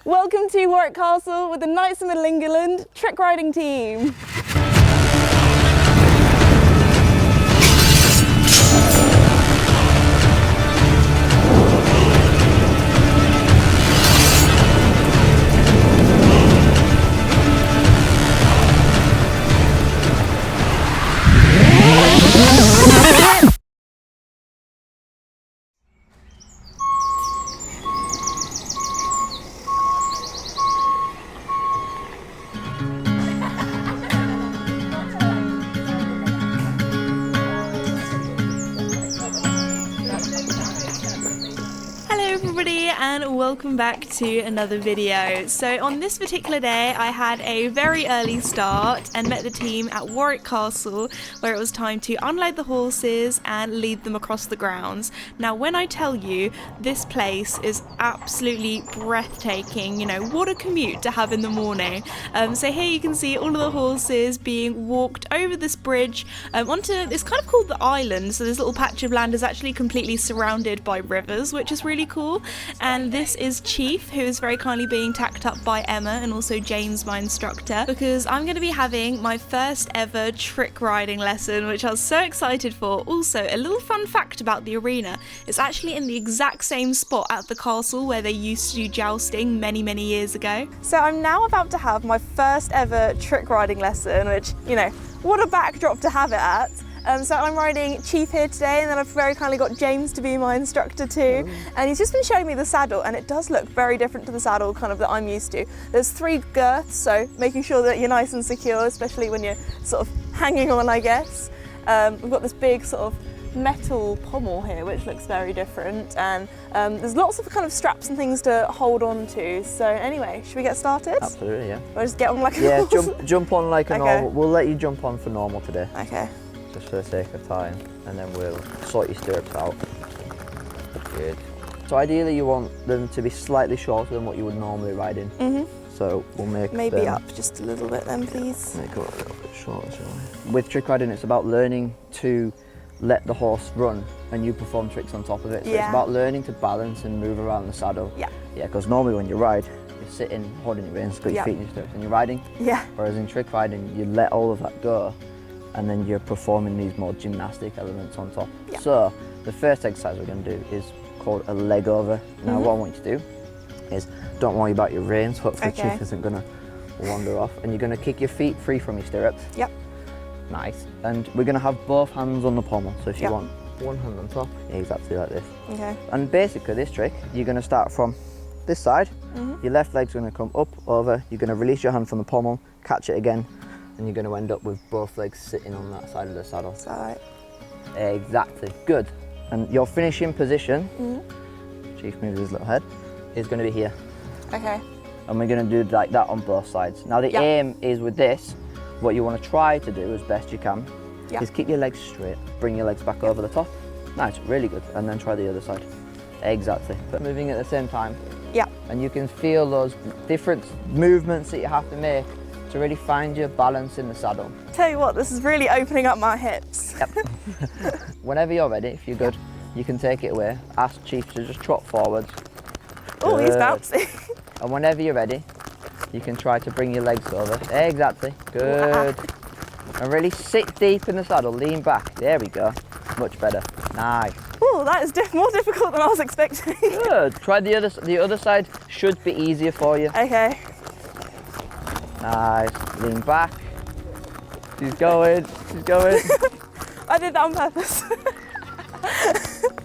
Welcome to Warwick Castle with the Knights of Middle England trick riding team. And welcome back to another video. So on this particular day I had a very early start and met the team at Warwick Castle, where it was time to unload the horses and lead them across the grounds. Now when I tell you this place is absolutely breathtaking, you know, what a commute to have in the morning. So here you can see all of the horses being walked over this bridge onto, it's kind of called the island, so this little patch of land is actually completely surrounded by rivers, which is really cool. And this is Chief, who is very kindly being tacked up by Emma and also James, my instructor, because I'm going to be having my first ever trick riding lesson, which I was so excited for. Also, a little fun fact about the arena, it's actually in the exact same spot at the castle where they used to do jousting many years ago. So I'm now about to have my first ever trick riding lesson, which, you know, what a backdrop to have it at. So I'm riding Chief here today, and then I've very kindly got James to be my instructor too. And he's just been showing me the saddle, and it does look very different to the saddle kind of that I'm used to. There's 3 girths, so making sure that you're nice and secure, especially when you're sort of hanging on, I guess. We've got this big sort of metal pommel here, which looks very different, and there's lots of kind of straps and things to hold on to. So anyway, should we get started? Absolutely, yeah. Or just get on like a normal? Jump on like a normal. We'll let you jump on for normal today. Okay. Just for the sake of time, and then we'll sort your stirrups out. Good. So ideally you want them to be slightly shorter than what you would normally ride in. So we'll make maybe them, up just a little bit then, please. Make it a little bit shorter, shall we? With trick riding, it's about learning to let the horse run and you perform tricks on top of it. So it's about learning to balance and move around the saddle. Yeah, because normally when you ride, you're sitting, holding your reins, got your feet in your stirrups, and you're riding. Whereas in trick riding, you let all of that go, and then you're performing these more gymnastic elements on top. So the first exercise we're going to do is called a leg over. Now what I want you to do is, don't worry about your reins, hopefully Chief isn't going to wander off, and you're going to kick your feet free from your stirrups. Nice. And we're going to have both hands on the pommel, so if you want one hand on top, exactly like this. And basically this trick, you're going to start from this side, your left leg's going to come up, over, you're going to release your hand from the pommel, catch it again, and you're going to end up with both legs sitting on that side of the saddle. Is that right? Exactly. Good. And your finishing position, Chief moves his little head, is going to be here. Okay. And we're going to do like that on both sides. Now the aim is with this, what you want to try to do as best you can is keep your legs straight, bring your legs back over the top. Nice, really good. And then try the other side. Exactly. But moving at the same time. And you can feel those different movements that you have to make to really find your balance in the saddle. Tell you what, this is really opening up my hips. Whenever you're ready, if you're good, you can take it away. Ask Chief to just trot forwards. Oh, he's bouncy. And whenever you're ready, you can try to bring your legs over. Exactly, good. And really sit deep in the saddle, lean back. There we go, much better, nice. Oh, that is more difficult than I was expecting. Good, try the other side, should be easier for you. Okay. Nice, lean back. She's going, she's going. I did that on purpose.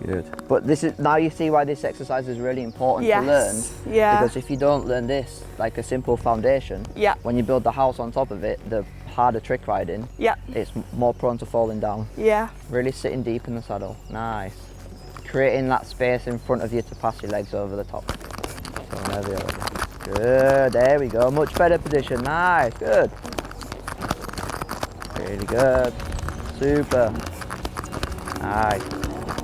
Good. But this is, now you see why this exercise is really important to learn. Because if you don't learn this, like a simple foundation, when you build the house on top of it, the harder trick riding, it's more prone to falling down. Really sitting deep in the saddle. Nice. Creating that space in front of you to pass your legs over the top. So whenever you're ready. Good, there we go, much better position, nice, good. Really good, super. Nice,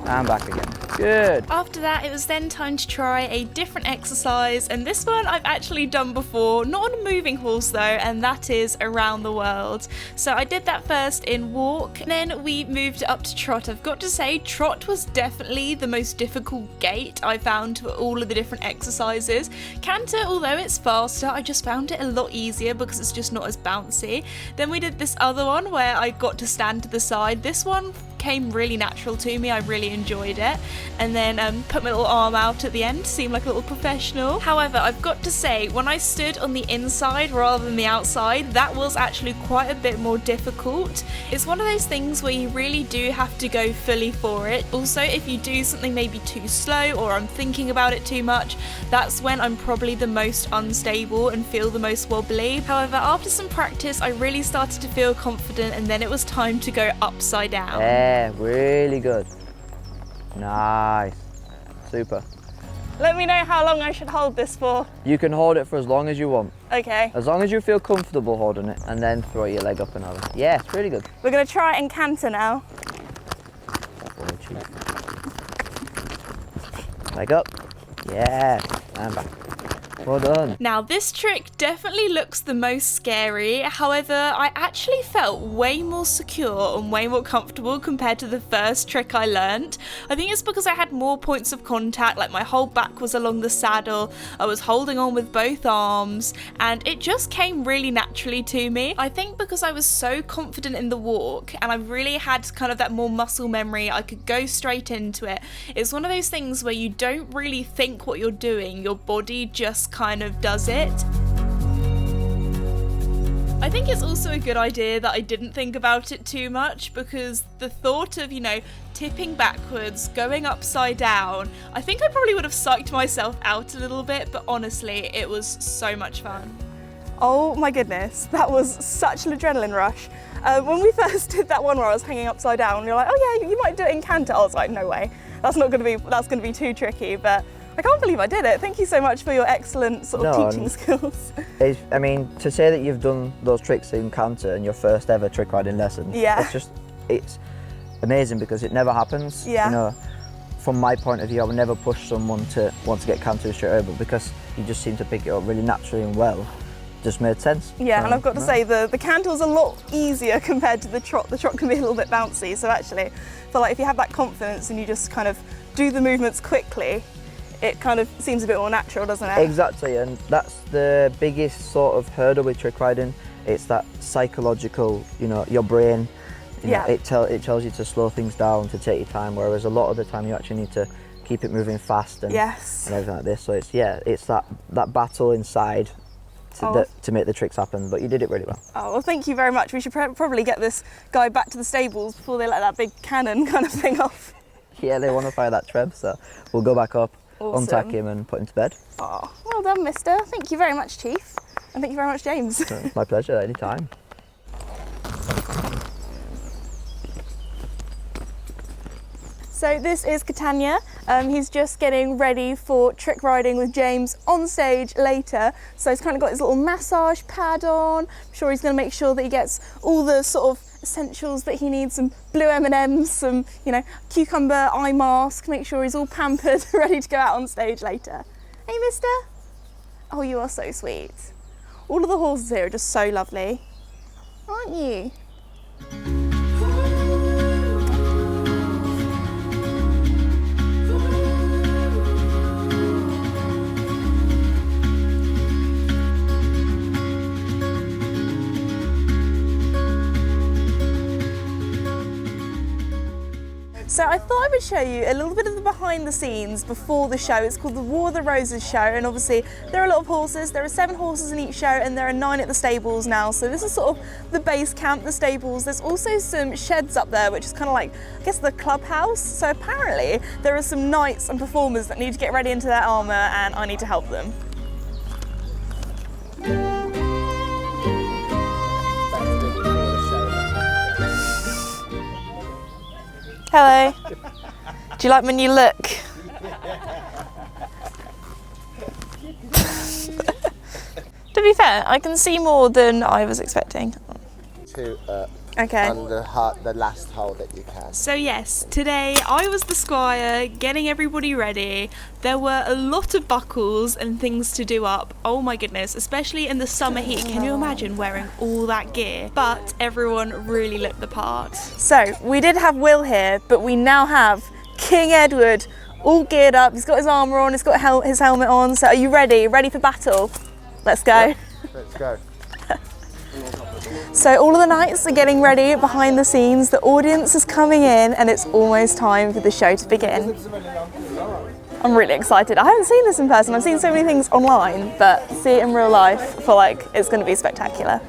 and back again. Good. After that, it was then time to try a different exercise, and this one I've actually done before, not on a moving horse though, and that is around the world. So I did that first in walk, then we moved up to trot. I've got to say, trot was definitely the most difficult gait I found for all of the different exercises. Canter, although it's faster, I just found it a lot easier because it's just not as bouncy. Then we did this other one where I got to stand to the side. This one came really natural to me, I really enjoyed it, and then put my little arm out at the end, seemed like a little professional. However, I've got to say, when I stood on the inside rather than the outside, that was actually quite a bit more difficult. It's one of those things where you really do have to go fully for it. Also, if you do something maybe too slow or I'm thinking about it too much, that's when I'm probably the most unstable and feel the most wobbly. However, after some practice, I really started to feel confident, and then it was time to go upside down. Yeah, really good. Nice. Super. Let me know how long I should hold this for. You can hold it for as long as you want. Okay. As long as you feel comfortable holding it, and then throw your leg up and over. Yeah, it's really good. We're going to try it in canter now. Leg up. Yeah, and back. Well done. Now this trick definitely looks the most scary, however I actually felt way more secure and way more comfortable compared to the first trick I learnt. I think it's because I had more points of contact, like my whole back was along the saddle, I was holding on with both arms, and it just came really naturally to me. I think because I was so confident in the walk and I really had kind of that more muscle memory, I could go straight into it. It's one of those things where you don't really think what you're doing, your body just kind of does it. I think it's also a good idea that I didn't think about it too much, because the thought of, tipping backwards, going upside down, I think I probably would have psyched myself out a little bit, but honestly, it was so much fun. Oh my goodness, that was such an adrenaline rush. When we first did that one where I was hanging upside down, you're like, oh yeah, you might do it in canter. I was like, no way, that's going to be too tricky, but I can't believe I did it. Thank you so much for your excellent sort of teaching skills. I mean, to say that you've done those tricks in canter in your first ever trick riding lesson, it's amazing because it never happens. Yeah. From my point of view, I would never push someone to want to get canter straight over, because you just seem to pick it up really naturally and well. Just made sense. Yeah, and I've got to say, the canter was a lot easier compared to the trot. The trot can be a little bit bouncy, so actually, I feel like if you have that confidence and you just kind of do the movements quickly, it kind of seems a bit more natural, doesn't it? Exactly, and that's the biggest sort of hurdle with trick riding. It's that psychological, your brain, it tells you to slow things down, to take your time, whereas a lot of the time you actually need to keep it moving fast and everything like this. So it's that battle inside to make the tricks happen, but you did it really well. Oh, well, thank you very much. We should probably get this guy back to the stables before they let that big cannon kind of thing off. Yeah, they want to fire that treb, so we'll go back up. Awesome. Untack him and put him to bed. Oh, well done, mister. Thank you very much, Chief. And thank you very much, James. My pleasure, anytime. So this is Catania. He's just getting ready for trick riding with James on stage later. So he's kind of got his little massage pad on. I'm sure he's going to make sure that he gets all the sort of essentials that he needs, some blue M&Ms, some, cucumber eye mask, make sure he's all pampered, ready to go out on stage later. Hey, mister. Oh, you are so sweet. All of the horses here are just so lovely, aren't you? So I thought I would show you a little bit of the behind the scenes before the show. It's called the War of the Roses show, and obviously there are a lot of horses. There are 7 horses in each show and there are 9 at the stables now. So this is sort of the base camp, the stables. There's also some sheds up there, which is kind of like, I guess, the clubhouse. So apparently there are some knights and performers that need to get ready into their armour, and I need to help them. Hello. Do you like my new look? To be fair, I can see more than I was expecting. Okay. on the last hole that you can. So yes, today I was the squire getting everybody ready. There were a lot of buckles and things to do up. Oh my goodness, especially in the summer heat. Can you imagine wearing all that gear? But everyone really looked the part. So we did have Will here, but we now have King Edward all geared up. He's got his armour on, he's got his helmet on. So are you ready? Ready for battle? Let's go. Yep, let's go. So all of the knights are getting ready behind the scenes. The audience is coming in and it's almost time for the show to begin. I'm really excited. I haven't seen this in person. I've seen so many things online, but see it in real life, I feel like it's going to be spectacular.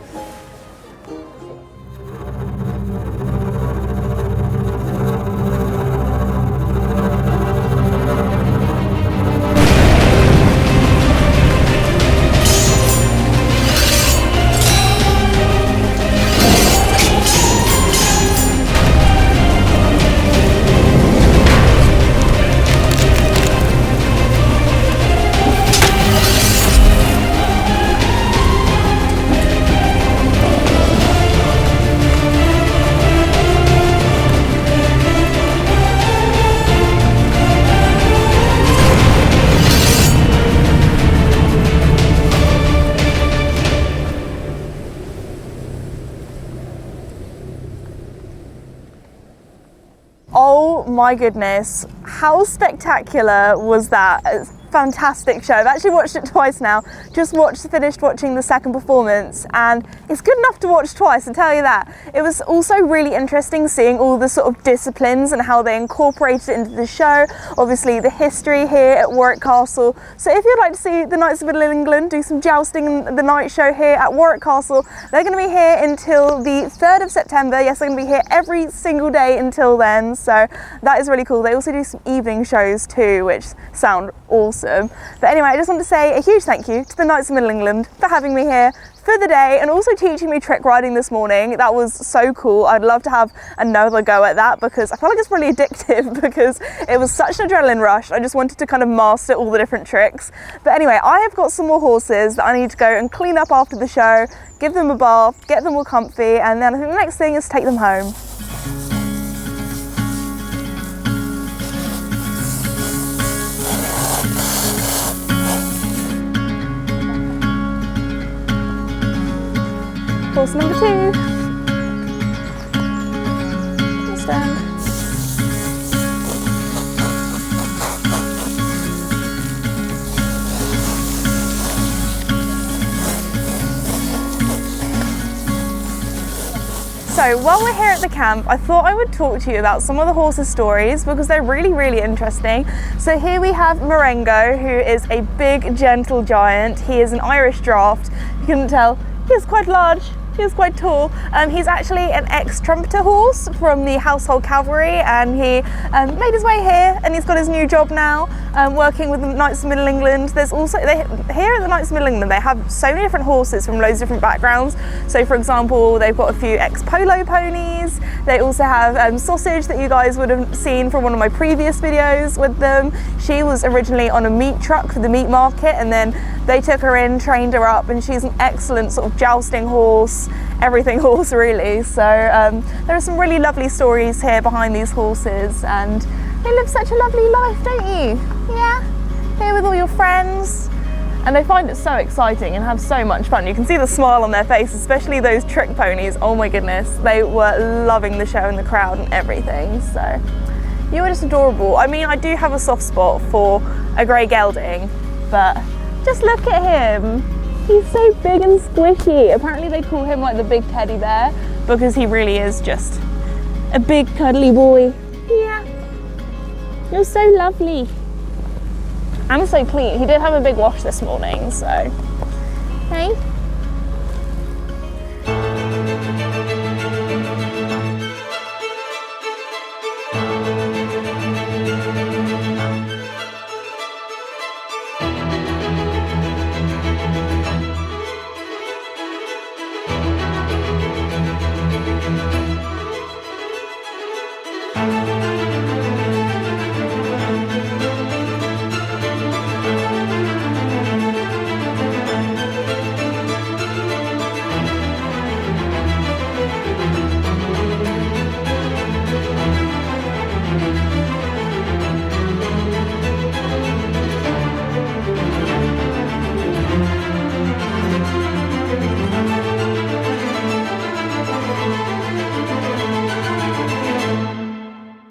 Oh my goodness, how spectacular was that? It's a fantastic show. I've actually watched it twice now. Just finished watching the second performance and it's good enough to watch twice, I tell you that. It was also really interesting seeing all the sort of disciplines and how they incorporated it into the show. Obviously the history here at Warwick Castle. So if you'd like to see the Knights of Middle England do some jousting in the night show here at Warwick Castle, they're going to be here until the 3rd of September. Yes, they're going to be here every single day until then. So that is really cool. They also do some evening shows too, which sound awesome. But anyway, I just want to say a huge thank you to the Knights of Middle England for having me here for the day and also teaching me trick riding this morning. That was so cool. I'd love to have another go at that because I feel like it's really addictive because it was such an adrenaline rush. I just wanted to kind of master all the different tricks. But anyway, I have got some more horses that I need to go and clean up after the show, give them a bath, get them all comfy, and then I think the next thing is take them home. Horse number 2. Stand. So while we're here at the camp, I thought I would talk to you about some of the horses' stories because they're really, really interesting. So here we have Marengo, who is a big, gentle giant. He is an Irish draft. You couldn't tell, he is quite large. He is quite tall. He's actually an ex-trumpeter horse from the Household Cavalry, and he made his way here, and he's got his new job now, working with the Knights of Middle England. There's also, here at the Knights of Middle England, they have so many different horses from loads of different backgrounds. So for example, they've got a few ex-polo ponies. They also have Sausage that you guys would have seen from one of my previous videos with them. She was originally on a meat truck for the meat market, and then they took her in, trained her up, and she's an excellent sort of jousting horse, everything horse really. So there are some really lovely stories here behind these horses, and they live such a lovely life, don't you? Yeah, here with all your friends, and they find it so exciting and have so much fun. You can see the smile on their face, especially those trick ponies. Oh my goodness, they were loving the show and the crowd and everything. So you were just adorable. I mean, I do have a soft spot for a grey gelding, but just look at him. He's so big and squishy. Apparently they call him like the big teddy bear because he really is just a big cuddly boy. Yeah, you're so lovely. And so clean. He did have a big wash this morning, so